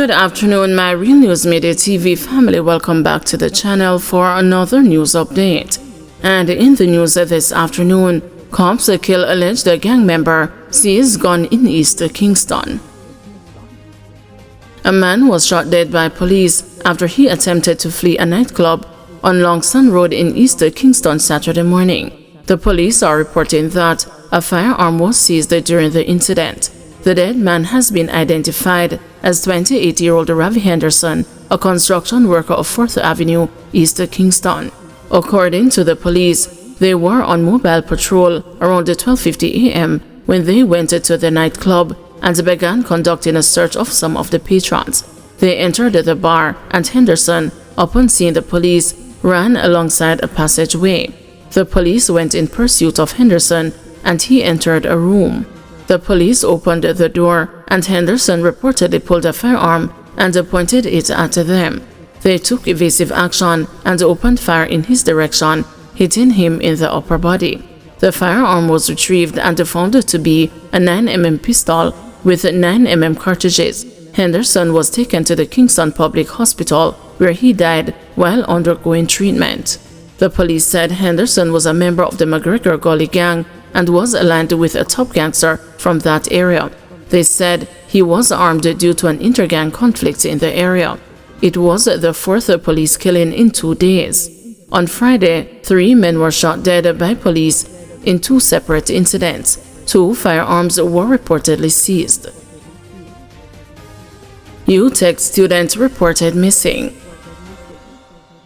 Good afternoon, my Real News Midday TV family. Welcome back to the channel for another news update. And in the news this afternoon, cops kill alleged gang member, seizes gun in East Kingston. A man was shot dead by police after he attempted to flee a nightclub on Longson Road in East Kingston Saturday morning. The police are reporting that a firearm was seized during the incident. The dead man has been identified as 28-year-old Ravi Henderson, a construction worker of 4th Avenue, East Kingston. According to the police, they were on mobile patrol around 12:50 a.m. when they went to the nightclub and began conducting a search of some of the patrons. They entered the bar, and Henderson, upon seeing the police, ran alongside a passageway. The police went in pursuit of Henderson, and he entered a room. The police opened the door, and Henderson reportedly pulled a firearm and pointed it at them. They took evasive action and opened fire in his direction, hitting him in the upper body. The firearm was retrieved and found to be a 9mm pistol with 9mm cartridges. Henderson was taken to the Kingston Public Hospital, where he died while undergoing treatment. The police said Henderson was a member of the McGregor Gully gang and was aligned with a top gangster from that area. They said he was armed due to an inter-gang conflict in the area. It was the fourth police killing in 2 days. On Friday, 3 men were shot dead by police in 2 separate incidents. 2 firearms were reportedly seized. UTech student reported missing.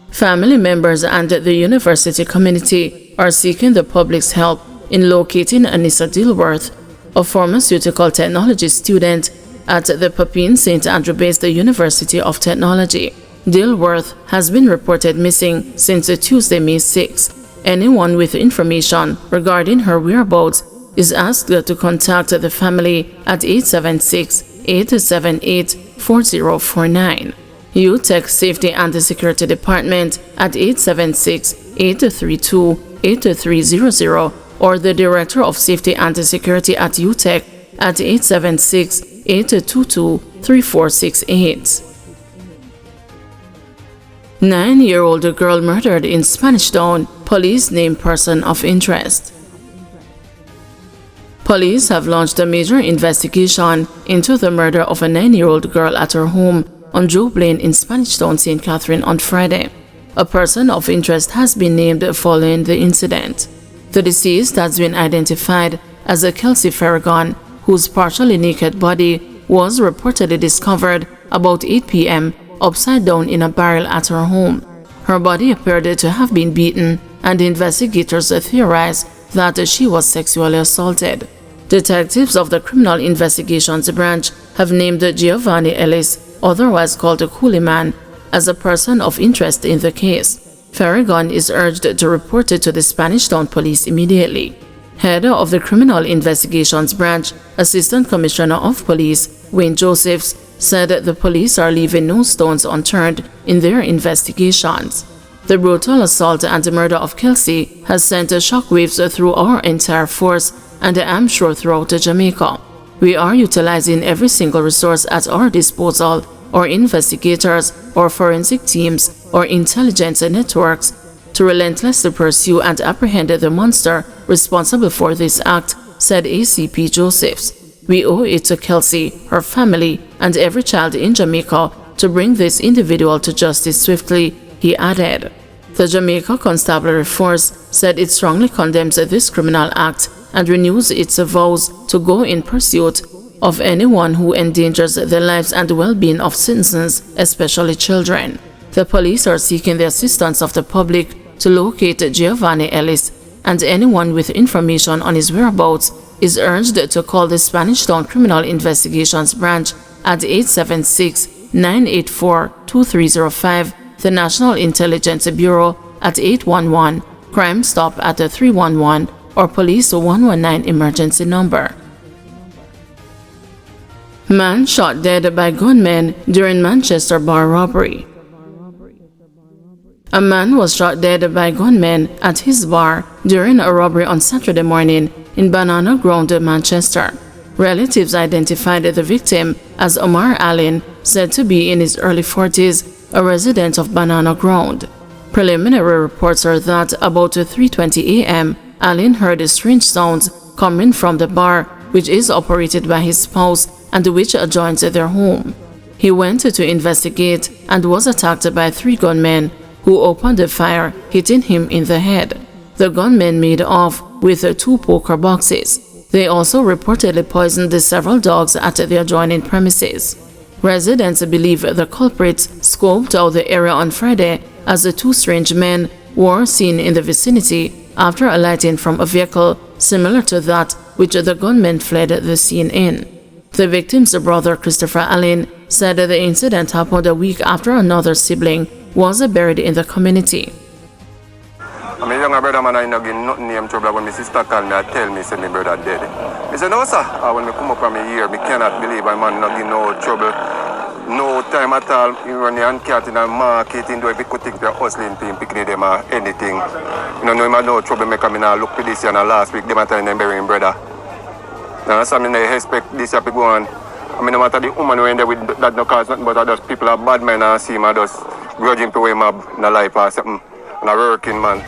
Family members and the university community are seeking the public's help in locating Anissa Dilworth, a pharmaceutical technology student at the Papine St. Andrew-based University of Technology. Dilworth has been reported missing since Tuesday, May 6. Anyone with information regarding her whereabouts is asked to contact the family at 876-878-4049. UTech Safety and Security Department at 876-832-8300 or the Director of Safety and Security at UTech at 876-822-3468. 9-year-old girl murdered in Spanish Town, police name person of interest. Police have launched a major investigation into the murder of a 9-year-old girl at her home on Joe Blaine in Spanish Town, St. Catherine on Friday. A person of interest has been named following the incident. The deceased has been identified as a Kelsey Farragon, whose partially naked body was reportedly discovered about 8 p.m. upside down in a barrel at her home. Her body appeared to have been beaten, and investigators theorize that she was sexually assaulted. Detectives of the Criminal Investigations Branch have named Giovanni Ellis, otherwise called Coolie Man, as a person of interest in the case. Farragon is urged to report it to the Spanish Town Police immediately. Head of the Criminal Investigations Branch, Assistant Commissioner of Police Wayne Josephs, said the police are leaving no stones unturned in their investigations. The brutal assault and murder of Kelsey has sent shockwaves through our entire force and I'm sure throughout Jamaica. We are utilizing every single resource at our disposal, or investigators, or forensic teams, or intelligence networks, to relentlessly pursue and apprehend the monster responsible for this act, said ACP Josephs. We owe it to Kelsey, her family, and every child in Jamaica to bring this individual to justice swiftly, he added. The Jamaica Constabulary Force said it strongly condemns this criminal act and renews its vows to go in pursuit of anyone who endangers the lives and well-being of citizens, especially children. The police are seeking the assistance of the public to locate Giovanni Ellis, and anyone with information on his whereabouts is urged to call the Spanish Town Criminal Investigations Branch at 876-984-2305, the National Intelligence Bureau at 811, Crime Stop at 311, or Police 119 emergency number. Man shot dead by gunmen during Manchester bar robbery. A man was shot dead by gunmen at his bar during a robbery on Saturday morning in Banana Ground, Manchester. Relatives identified the victim as Omar Allen, said to be in his early 40s, a resident of Banana Ground. Preliminary reports are that about 3:20 a.m., Allen heard strange sounds coming from the bar, which is operated by his spouse and which adjoins their home. He went to investigate and was attacked by 3 gunmen who opened fire, hitting him in the head. The gunmen made off with 2 poker boxes. They also reportedly poisoned several dogs at the adjoining premises. Residents believe the culprits scoped out the area on Friday as the 2 strange men were seen in the vicinity after alighting from a vehicle similar to that which the gunmen fled the scene in. The victim's brother, Christopher Allen, said the incident happened a week after another sibling was buried in the community. My younger brother man, I not get nothing name trouble. When my sister called me and tell me, say my brother dead. I said, no sir, when I come up from here, I cannot believe my man not get no trouble. No time at all. He run the cat in the market, in the if he could think they're hustling to him, picking them or anything. You know, him no trouble make me now look for this year and last week, them at time them burying brother. Now that's something I expect this year people on. I mean, no matter the woman who end there with that no cause nothing but just people are bad men and see him and just grudging to him in the life or something. And a working man.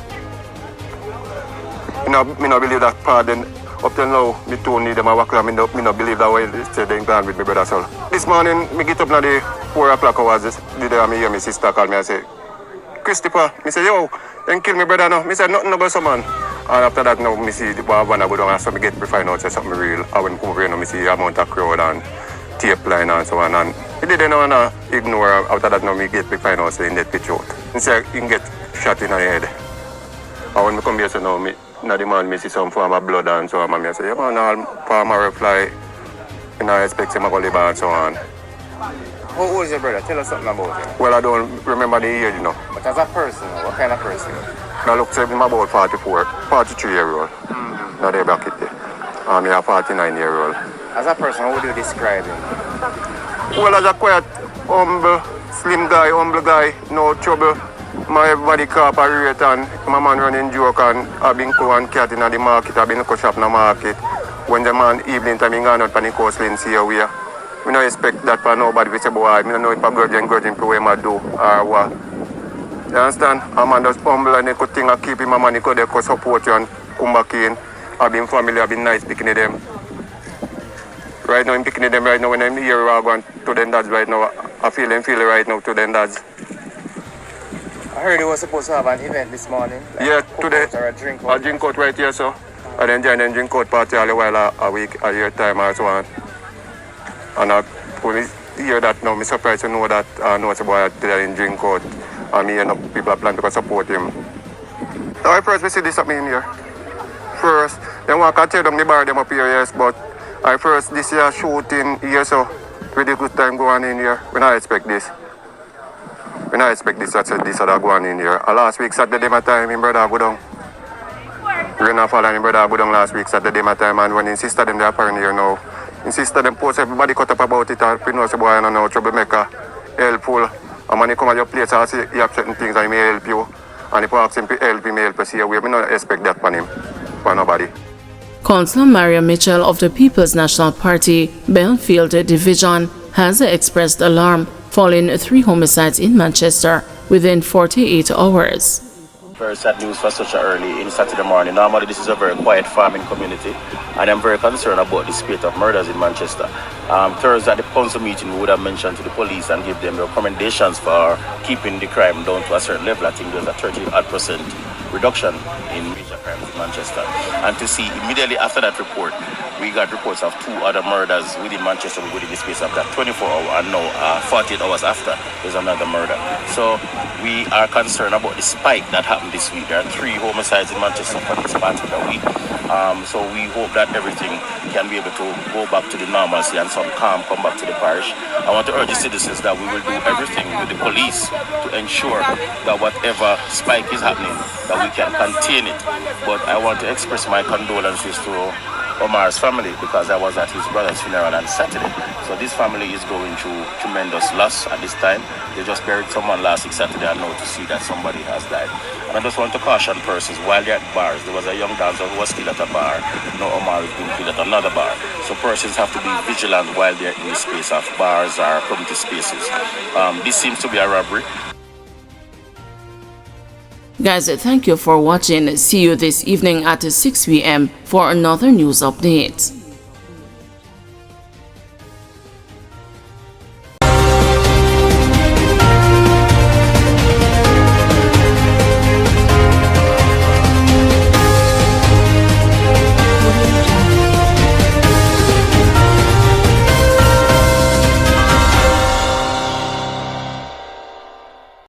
I no believe that part. Then up till now, me too need them a walk. I no believe that way they say they gone with my brother soul. This morning, me get up now the 4 o'clock hours. The day I hear my sister call me and say, Christopher, me say, yo, then kill my brother now. Me say, nothing about some man. And after that, now, me see the one I go down and so me get to find out say something real. I when come over here, now, me see the amount of crowd and tape line and so on. And he didn't know and ignore. After that, now, me get to find out say he net pitch out. He say, he get shot in the head. And when me come here, so now, now the man, me see some form of blood and so on. And I say, yeah, man, all farmer fly. And I expect him to go live and so on. How old is your brother? Tell us something about him. Well, I don't remember the age, you know. But as a person, what kind of person? I look to him about 43-year-old. Now they back it there. I'm a 49-year-old. As a person, how would you describe him? Well, as a quiet, humble, slim guy, humble guy, no trouble. My everybody cooperate and my man running joke and I've been go and cat in the market, I've been go shop in the market. When the man evening time he gone out on the coastline see how we are. We don't expect that for nobody. We say, boy, I don't know if a grudging to what I do or what. You understand? A man just humble and he could think of keep him, a man he could support you and come back in. I've been family, I've been nice picking them. Right now I'm picking them right now when I'm here I go to them dads right now. I feel them feel right now to them dads. I heard you were supposed to have an event this morning. Like yeah, today. Or a drink out. A drink out right here, so. I then join them drink out party all the while a week, a year time or so on. And when we hear that now, I'm surprised to know that I know it's a boy that drink out. And me and people are planning to support him. So first we see this happening here. First, then I can tell them the bar them up here, yes, but I first this year shooting here, so really good time going in here. We not expect this. We not expect this other going in here. Last week Saturday my time, my brother go down. We're not following my brother go down last week Saturday my time, and when he insisted them they are apparent here now. Insisted them post everybody cut up about it and we know say boy I don't know troublemaker, helpful. And when he come at your place and say he have certain things and he may help you. And if you ask him to help him, help us here. We don't expect that from him, for nobody. Councillor Maria Mitchell of the People's National Party, Belfield Division, has expressed alarm following 3 homicides in Manchester within 48 hours. Very sad news for such an early in Saturday morning. Normally this is a very quiet farming community and I'm very concerned about the spate of murders in Manchester. Thursday at the council meeting we would have mentioned to the police and give them recommendations for keeping the crime down to a certain level. I think there's a 30% reduction in major crimes in Manchester. And to see immediately after that report, we got reports of 2 other murders within Manchester within the space of that 24 hours and now 48 hours after there's another murder. So we are concerned about the spike that happened this week. There are 3 homicides in Manchester for this particular week. So we hope that everything can be able to go back to the normalcy and some calm come back to the parish. I want to urge the citizens that we will do everything with the police to ensure that whatever spike is happening, that we can contain it. But I want to express my condolences to Omar's family because I was at his brother's funeral on Saturday. So this family is going through tremendous loss at this time. They just buried someone last week Saturday and now to see that somebody has died. And I just want to caution persons while they're at bars. There was a young dancer who was killed at a bar. Now Omar is being killed at another bar. So persons have to be vigilant while they're in the space of bars or community spaces. This seems to be a robbery. Guys, thank you for watching. See you this evening at 6 p.m. for another news update.